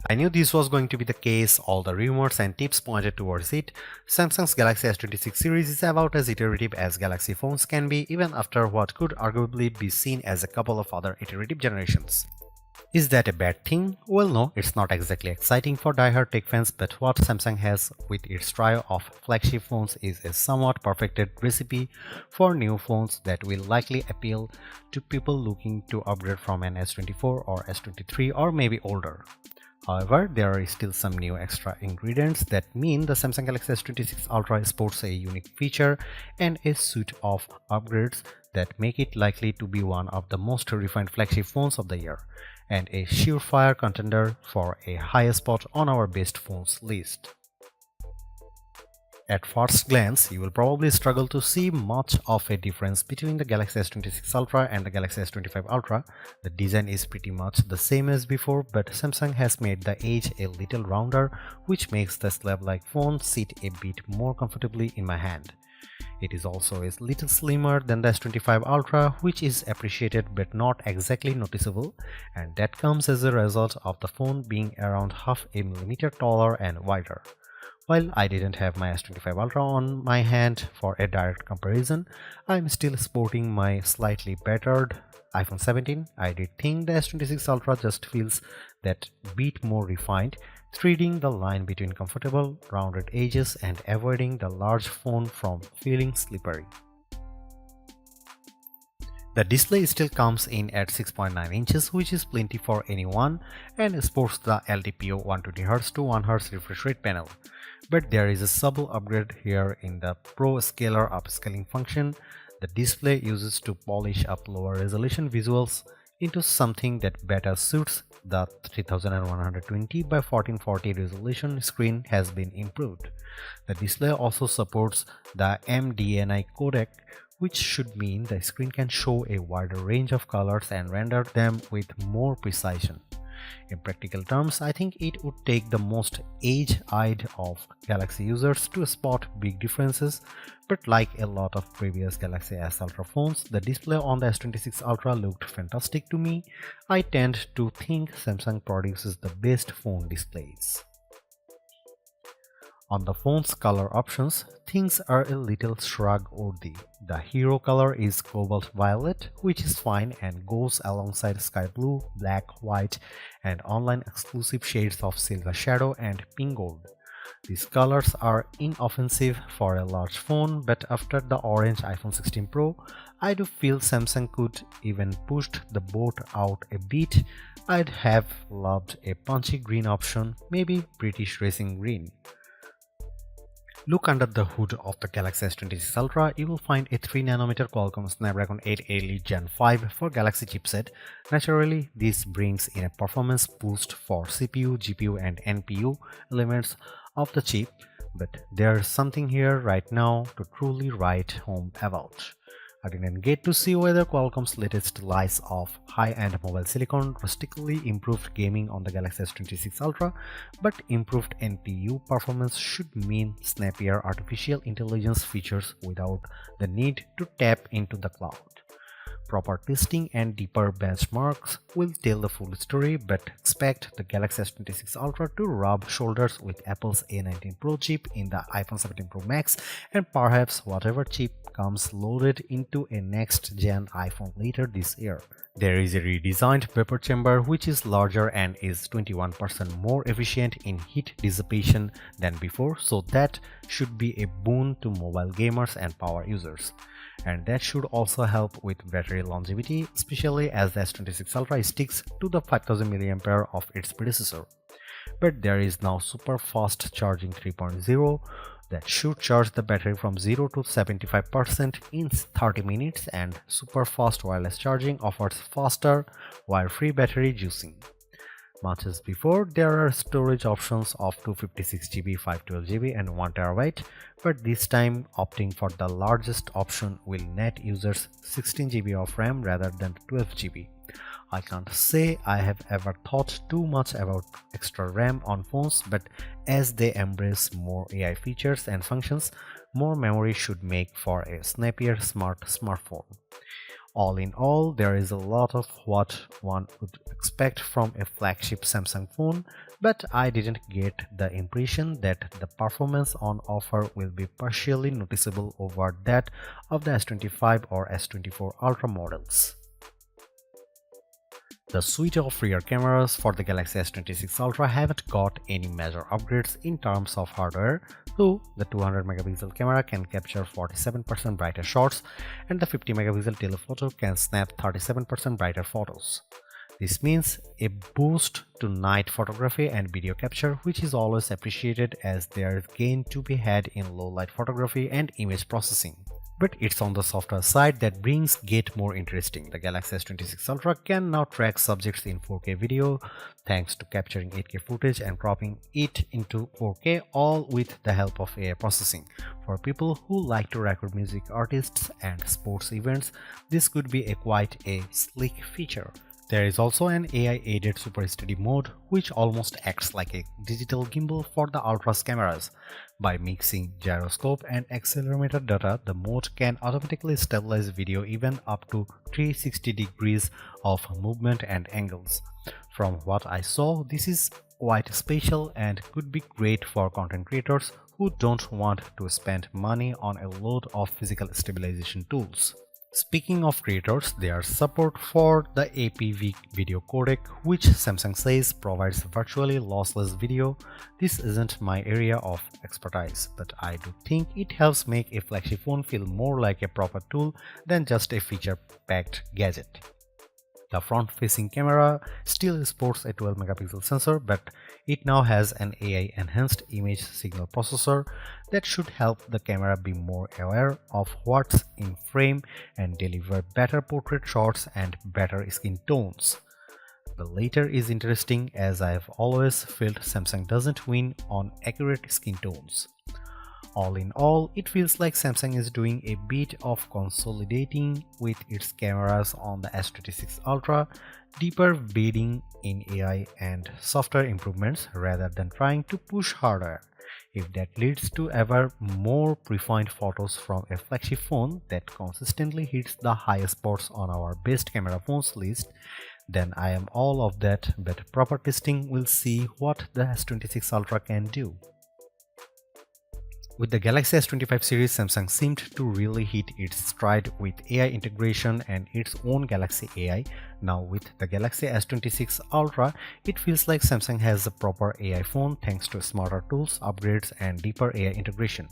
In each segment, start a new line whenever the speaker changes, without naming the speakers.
I knew this was going to be the case. All the rumors and tips pointed towards it. Samsung's Galaxy S26 series is about as iterative as Galaxy phones can be, even after what could arguably be seen as a couple of other iterative generations. Is that a bad thing? Well, no, it's not exactly exciting for die-hard tech fans, but what Samsung has with its trio of flagship phones is a somewhat perfected recipe for new phones that will likely appeal to people looking to upgrade from an S24 or S23 or maybe older. However, there are still some new extra ingredients that mean the Samsung Galaxy S26 Ultra sports a unique feature and a suite of upgrades that make it likely to be one of the most refined flagship phones of the year, and a surefire contender for a high spot on our best phones list. At first glance, you will probably struggle to see much of a difference between the Galaxy S26 Ultra and the Galaxy S25 Ultra. The design is pretty much the same as before, but Samsung has made the edge a little rounder, which makes the slab-like phone sit a bit more comfortably in my hand. It is also a little slimmer than the S25 Ultra, which is appreciated but not exactly noticeable, and that comes as a result of the phone being around half a millimeter taller and wider. While I didn't have my S25 Ultra on my hand for a direct comparison, I'm still sporting my slightly battered iPhone 17. I did think the S26 Ultra just feels that bit more refined, threading the line between comfortable, rounded edges and avoiding the large phone from feeling slippery. The display still comes in at 6.9 inches, which is plenty for anyone, and sports the LTPO 120Hz to 1Hz refresh rate panel. But there is a subtle upgrade here in the Pro Scaler upscaling function the display uses to polish up lower resolution visuals into something that better suits the 3120 by 1440 resolution screen has been improved. The display also supports the MDNI codec, which should mean the screen can show a wider range of colors and render them with more precision. In practical terms, I think it would take the most age-eyed of Galaxy users to spot big differences, but like a lot of previous Galaxy S Ultra phones, the display on the S26 Ultra looked fantastic to me. I tend to think Samsung produces the best phone displays. On the phone's color options, things are a little shrug-worthy. The hero color is cobalt violet, which is fine and goes alongside sky blue, black, white, and online exclusive shades of silver shadow and pink gold. These colors are inoffensive for a large phone, but after the orange iPhone 16 Pro, I do feel Samsung could even pushed the boat out a bit. I'd have loved a punchy green option, maybe British racing green. Look under the hood of the Galaxy S26 Ultra, you will find a 3nm Qualcomm Snapdragon 8 Elite Gen 5 for Galaxy chipset. Naturally, this brings in a performance boost for CPU, GPU and NPU elements of the chip, but there's something here right now to truly write home about. I didn't get to see whether Qualcomm's latest slice of high-end mobile silicon drastically improved gaming on the Galaxy S26 Ultra, but improved NPU performance should mean snappier artificial intelligence features without the need to tap into the cloud. Proper testing and deeper benchmarks will tell the full story, but expect the Galaxy S26 Ultra to rub shoulders with Apple's A19 Pro chip in the iPhone 17 Pro Max and perhaps whatever chip comes loaded into a next-gen iPhone later this year. There is a redesigned vapor chamber which is larger and is 21% more efficient in heat dissipation than before, so that should be a boon to mobile gamers and power users. And that should also help with battery longevity, especially as the S26 Ultra sticks to the 5000 mAh of its predecessor. But there is now super fast charging 3.0 that should charge the battery from 0 to 75% in 30 minutes, and super fast wireless charging offers faster wire-free battery juicing. Much as before, there are storage options of 256GB, 512GB and 1TB, but this time opting for the largest option will net users 16GB of RAM rather than 12GB. I can't say I have ever thought too much about extra RAM on phones, but as they embrace more AI features and functions, more memory should make for a snappier smart smartphone. All in all, there is a lot of what one would expect from a flagship Samsung phone, but I didn't get the impression that the performance on offer will be partially noticeable over that of the S25 or S24 Ultra models. The suite of rear cameras for the Galaxy S26 Ultra haven't got any major upgrades in terms of hardware, though the 200 megapixel camera can capture 47% brighter shots and the 50 megapixel telephoto can snap 37% brighter photos. This means a boost to night photography and video capture, which is always appreciated as there is gain to be had in low light photography and image processing. But it's on the software side that brings get more interesting. The Galaxy S26 Ultra can now track subjects in 4K video thanks to capturing 8K footage and cropping it into 4K, all with the help of AI processing. For people who like to record music artists and sports events, this could be quite a sleek feature. There is also an AI-aided Super Steady mode, which almost acts like a digital gimbal for the Ultra's cameras. By mixing gyroscope and accelerometer data, the mode can automatically stabilize video even up to 360 degrees of movement and angles. From what I saw, this is quite special and could be great for content creators who don't want to spend money on a load of physical stabilization tools. Speaking of creators, there's support for the APV video codec, which Samsung says provides virtually lossless video. This isn't my area of expertise, but I do think it helps make a flagship phone feel more like a proper tool than just a feature-packed gadget. The front-facing camera still sports a 12 megapixel sensor, but it now has an AI-enhanced image signal processor that should help the camera be more aware of what's in frame and deliver better portrait shots and better skin tones. The latter is interesting as I've always felt Samsung doesn't win on accurate skin tones. All in all, it feels like Samsung is doing a bit of consolidating with its cameras on the S26 Ultra, deeper bedding in AI and software improvements rather than trying to push harder. If that leads to ever more refined photos from a flagship phone that consistently hits the highest spots on our best camera phones list, then I am all of that, but proper testing will see what the S26 Ultra can do. With the Galaxy S25 series, Samsung seemed to really hit its stride with AI integration and its own Galaxy AI. Now with the Galaxy S26 Ultra, it feels like Samsung has a proper AI phone thanks to smarter tools, upgrades and deeper AI integration.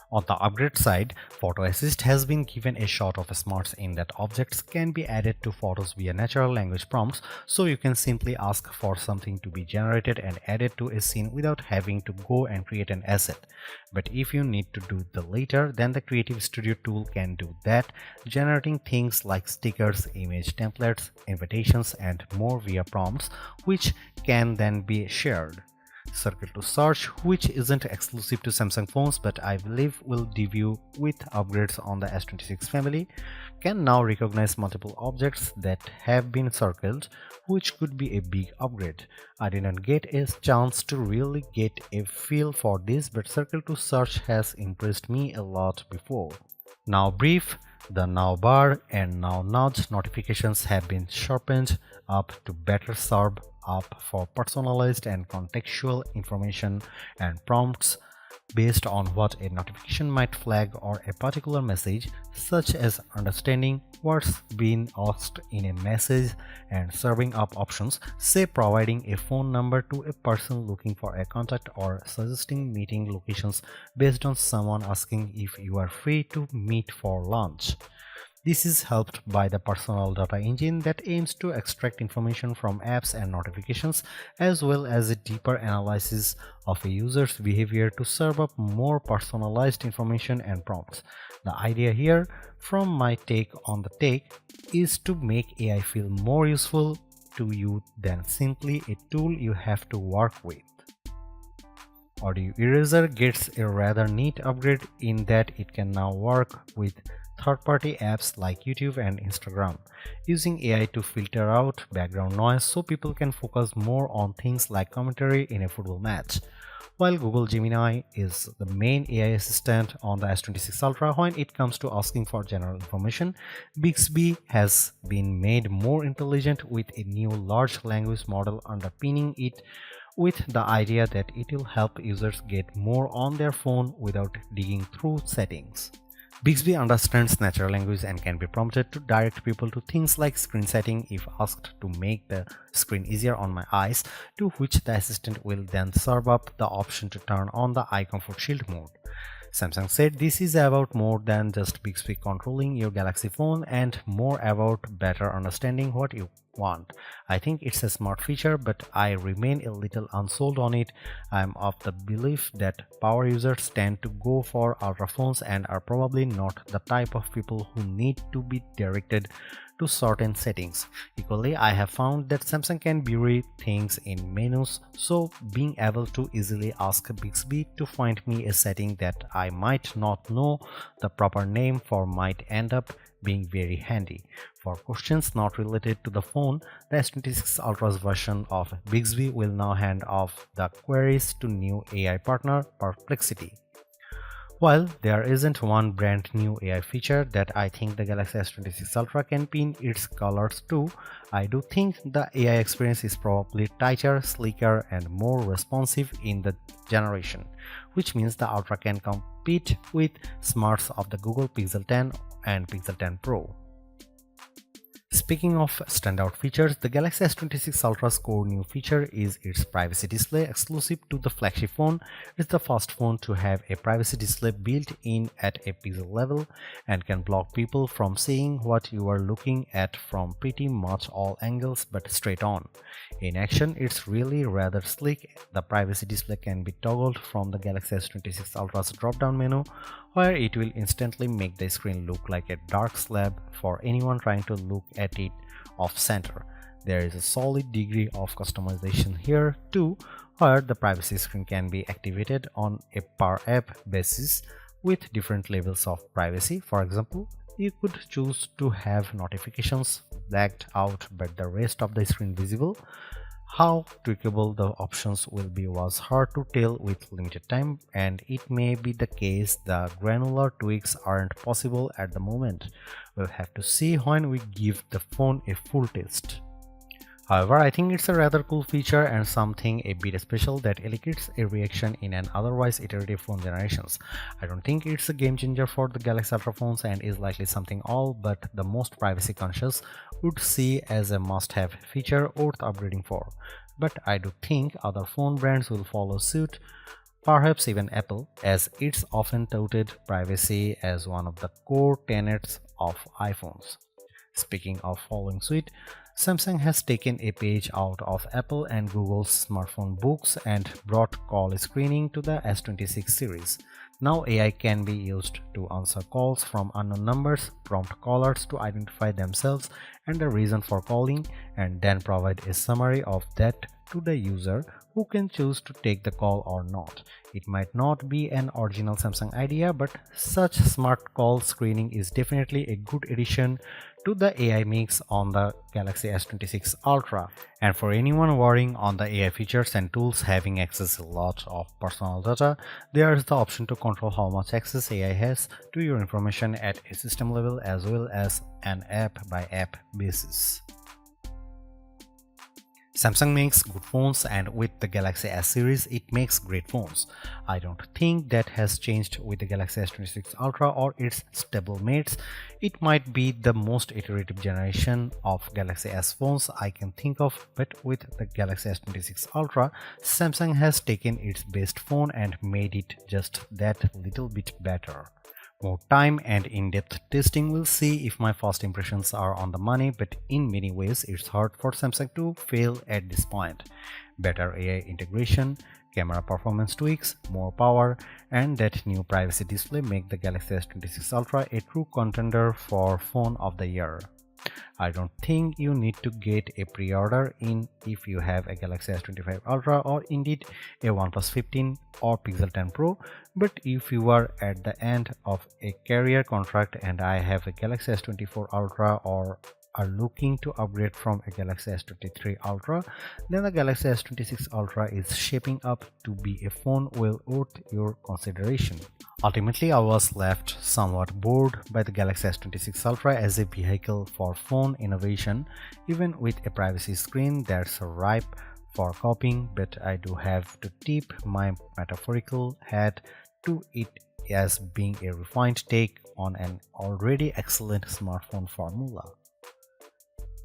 On the upgrade side, Photo Assist has been given a shot of smarts in that objects can be added to photos via natural language prompts, so you can simply ask for something to be generated and added to a scene without having to go and create an asset. But if you need to do the latter, then the Creative Studio tool can do that, generating things like stickers, image templates, invitations and more via prompts, which can then be shared. Circle to Search, which isn't exclusive to Samsung phones but I believe will debut with upgrades on the S26 family, can now recognize multiple objects that have been circled, which could be a big upgrade. I didn't get a chance to really get a feel for this, but Circle to Search has impressed me a lot before. Now Brief, the Now bar and Now Nudge notifications have been sharpened up to better serve up for personalized and contextual information and prompts based on what a notification might flag or a particular message, such as understanding what's being asked in a message and serving up options, say providing a phone number to a person looking for a contact or suggesting meeting locations based on someone asking if you are free to meet for lunch. This is helped by the personal data engine that aims to extract information from apps and notifications, as well as a deeper analysis of a user's behavior to serve up more personalized information and prompts. The idea here, from my take on the tech, is to make AI feel more useful to you than simply a tool you have to work with. Audio Eraser gets a rather neat upgrade in that it can now work with third-party apps like YouTube and Instagram, using AI to filter out background noise so people can focus more on things like commentary in a football match. While Google Gemini is the main AI assistant on the S26 Ultra when it comes to asking for general information, Bixby has been made more intelligent with a new large language model underpinning it, with the idea that it will help users get more on their phone without digging through settings. Bixby understands natural language and can be prompted to direct people to things like screen setting if asked to make the screen easier on my eyes, to which the assistant will then serve up the option to turn on the eye comfort shield mode. Samsung said this is about more than just Bixby controlling your Galaxy phone and more about better understanding what you want. I think it's a smart feature, but I remain a little unsold on it. I'm of the belief that power users tend to go for Ultra phones and are probably not the type of people who need to be directed to certain settings. Equally, I have found that Samsung can bury things in menus, so being able to easily ask Bixby to find me a setting that I might not know the proper name for might end up being very handy. For questions not related to the phone, the S26 Ultra's version of Bixby will now hand off the queries to new AI partner Flagship. While there isn't one brand new AI feature that I think the Galaxy S26 Ultra can pin its colors to, I do think the AI experience is probably tighter, sleeker, and more responsive in the generation, which means the Ultra can compete with smarts of the Google Pixel 10 and Pixel 10 Pro. Speaking of standout features, the Galaxy S26 Ultra's core new feature is its privacy display exclusive to the flagship phone. It's the first phone to have a privacy display built in at a pixel level and can block people from seeing what you are looking at from pretty much all angles but straight on. In action, it's really rather sleek. The privacy display can be toggled from the Galaxy S26 Ultra's drop-down menu, where it will instantly make the screen look like a dark slab for anyone trying to look at it off-center. There is a solid degree of customization here too, where the privacy screen can be activated on a per-app basis with different levels of privacy. For example, you could choose to have notifications blacked out but the rest of the screen visible. How tweakable the options will be was hard to tell with limited time, and it may be the case the granular tweaks aren't possible at the moment. We'll have to see when we give the phone a full test. However, I think it's a rather cool feature and something a bit special that elicites a reaction in an otherwise iterative phone generations. I don't think it's a game changer for the Galaxy Ultra phones and is likely something all but the most privacy conscious would see as a must-have feature worth upgrading for. But I do think other phone brands will follow suit, perhaps even Apple, as it's often touted privacy as one of the core tenets of iPhones. Speaking of following suit, Samsung has taken a page out of Apple and Google's smartphone books and brought call screening to the S26 series. Now AI can be used to answer calls from unknown numbers, prompt callers to identify themselves and the reason for calling, and then provide a summary of that to the user, who can choose to take the call or not. It might not be an original Samsung idea, but such smart call screening is definitely a good addition to the AI mix on the Galaxy S26 Ultra. And for anyone worrying on the AI features and tools having access to a lot of personal data, there is the option to control how much access AI has to your information at a system level as well as an app-by-app basis. Samsung makes good phones, and with the Galaxy S series it makes great phones. I don't think that has changed with the Galaxy S26 Ultra or its stablemates. It might be the most iterative generation of Galaxy S phones I can think of, but with the Galaxy S26 Ultra, Samsung has taken its best phone and made it just that little bit better. More time and in-depth testing will see if my first impressions are on the money, but in many ways it's hard for Samsung to fail at this point. Better AI integration, camera performance tweaks, more power, and that new privacy display make the Galaxy S26 Ultra a true contender for Phone of the Year. I don't think you need to get a pre-order in if you have a Galaxy S25 Ultra or indeed a OnePlus 15 or Pixel 10 Pro, but if you are at the end of a carrier contract and I have a Galaxy S24 Ultra or are looking to upgrade from a Galaxy S23 Ultra, then the Galaxy S26 Ultra is shaping up to be a phone well worth your consideration. Ultimately, I was left somewhat bored by the Galaxy S26 Ultra as a vehicle for phone innovation, even with a privacy screen that's ripe for copying, but I do have to tip my metaphorical hat to it as being a refined take on an already excellent smartphone formula.